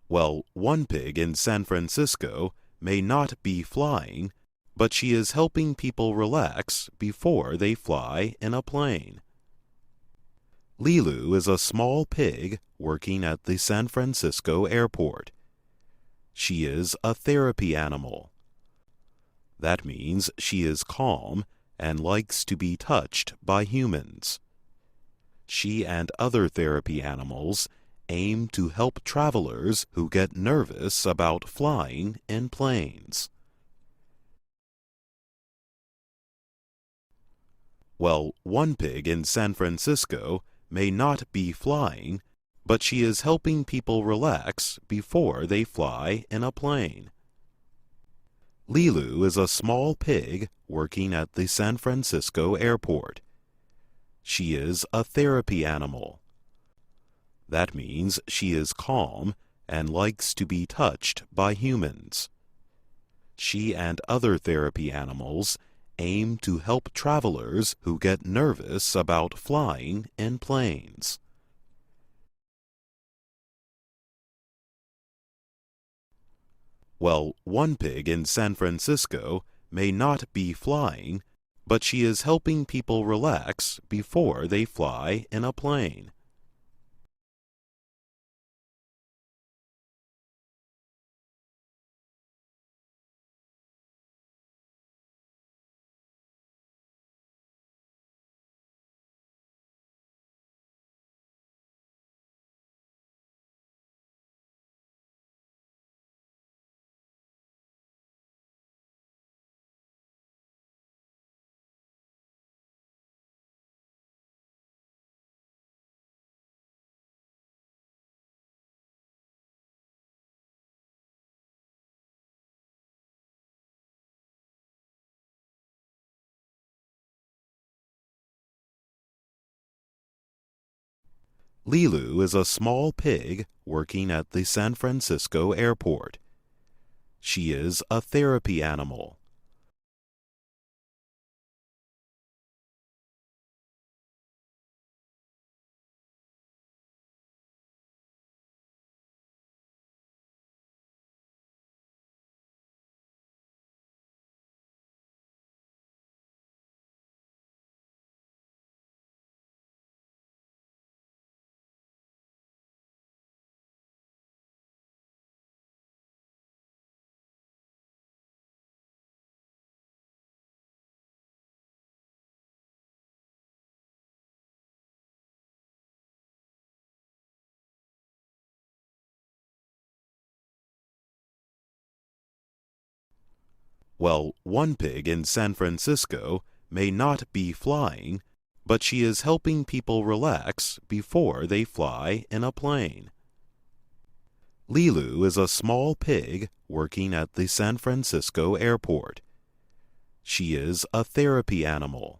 Well, one pig in San Francisco may not be flying, but she is helping people relax before they fly in a plane. Lilu is a small pig working at the San Francisco airport. She is a therapy animal. That means she is calm and likes to be touched by humans. She and other therapy animals aim to help travelers who get nervous about flying in planes. Well, one pig in San Francisco may not be flying, but she is helping people relax before they fly in a plane. Lilu is a small pig working at the San Francisco airport. She is a therapy animal. That means she is calm and likes to be touched by humans. She and other therapy animals aim to help travelers who get nervous about flying in planes. Well, one pig in San Francisco may not be flying, but she is helping people relax before they fly in a plane. Lilu is a small pig working at the San Francisco airport. She is a therapy animal. Well, one pig in San Francisco may not be flying, but she is helping people relax before they fly in a plane. Lilu is a small pig working at the San Francisco airport. She is a therapy animal.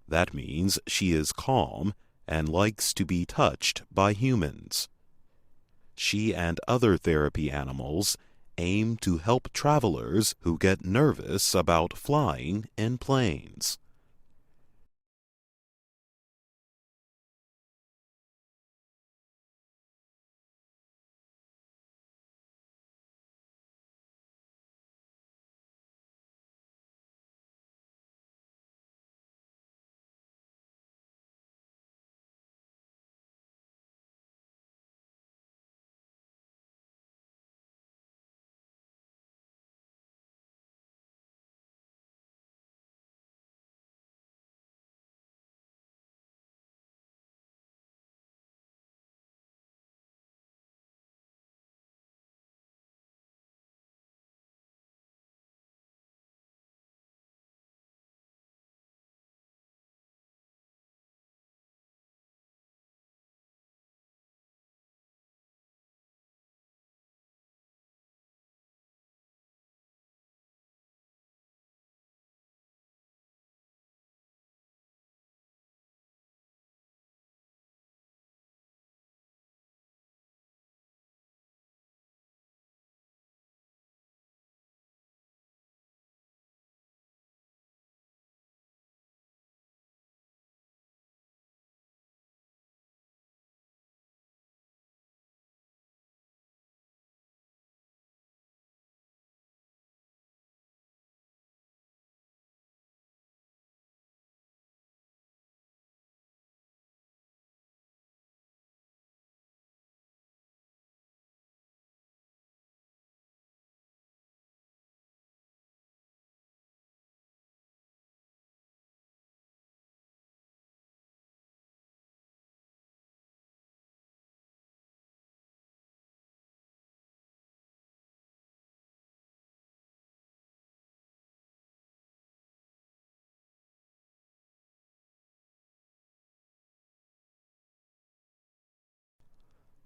That means she is calm and likes to be touched by humans. She and other therapy animals aim to help travelers who get nervous about flying in planes.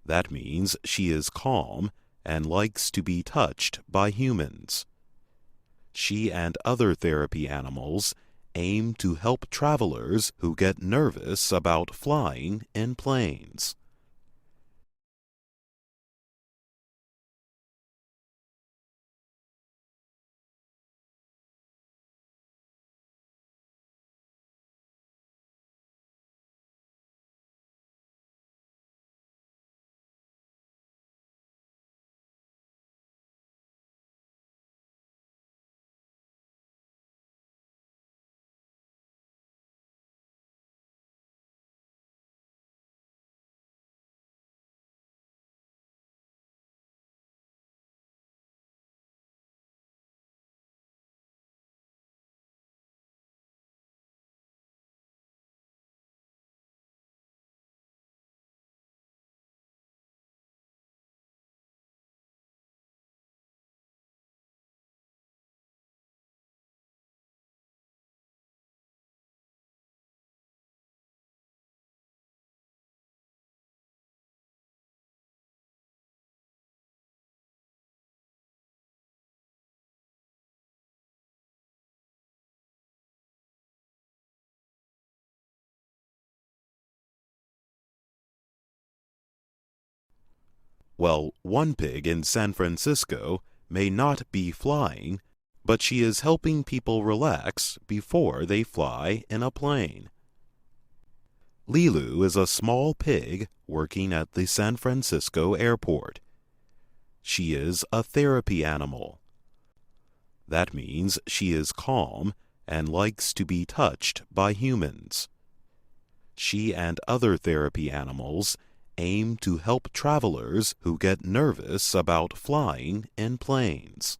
That means she is calm and likes to be touched by humans. She and other therapy animals aim to help travelers who get nervous about flying in planes. Well, one pig in San Francisco may not be flying, but she is helping people relax before they fly in a plane. Lilu is a small pig working at the San Francisco airport. She is a therapy animal. That means she is calm and likes to be touched by humans. She and other therapy animals aim to help travelers who get nervous about flying in planes.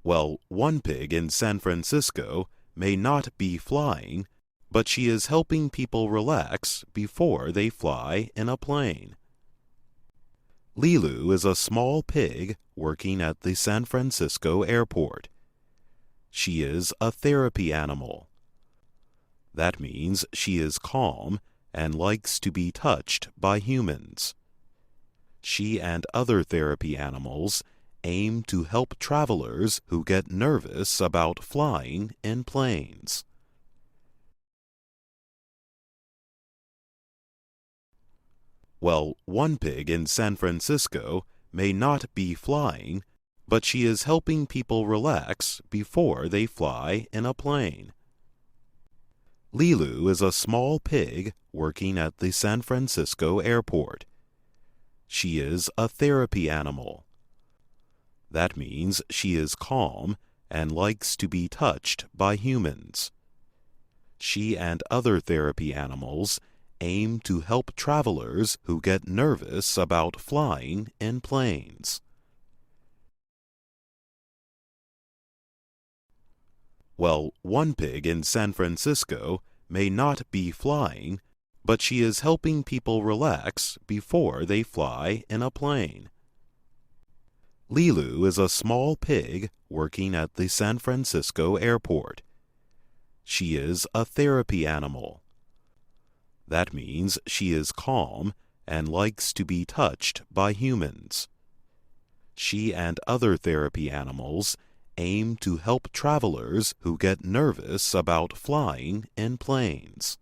Well, one pig in San Francisco may not be flying, but she is helping people relax before they fly in a plane. Lilu is a small pig working at the San Francisco airport. She is a therapy animal. That means she is calm and likes to be touched by humans. She and other therapy animals aim to help travelers who get nervous about flying in planes. Well, one pig in San Francisco may not be flying, but she is helping people relax before they fly in a plane. Lilu is a small pig working at the San Francisco airport. She is a therapy animal. That means she is calm and likes to be touched by humans. She and other therapy animals aim to help travelers who get nervous about flying in planes. Well, one pig in San Francisco may not be flying, but she is helping people relax before they fly in a plane. Lilu is a small pig working at the San Francisco airport. She is a therapy animal. That means she is calm and likes to be touched by humans. She and other therapy animals aim to help travelers who get nervous about flying in planes.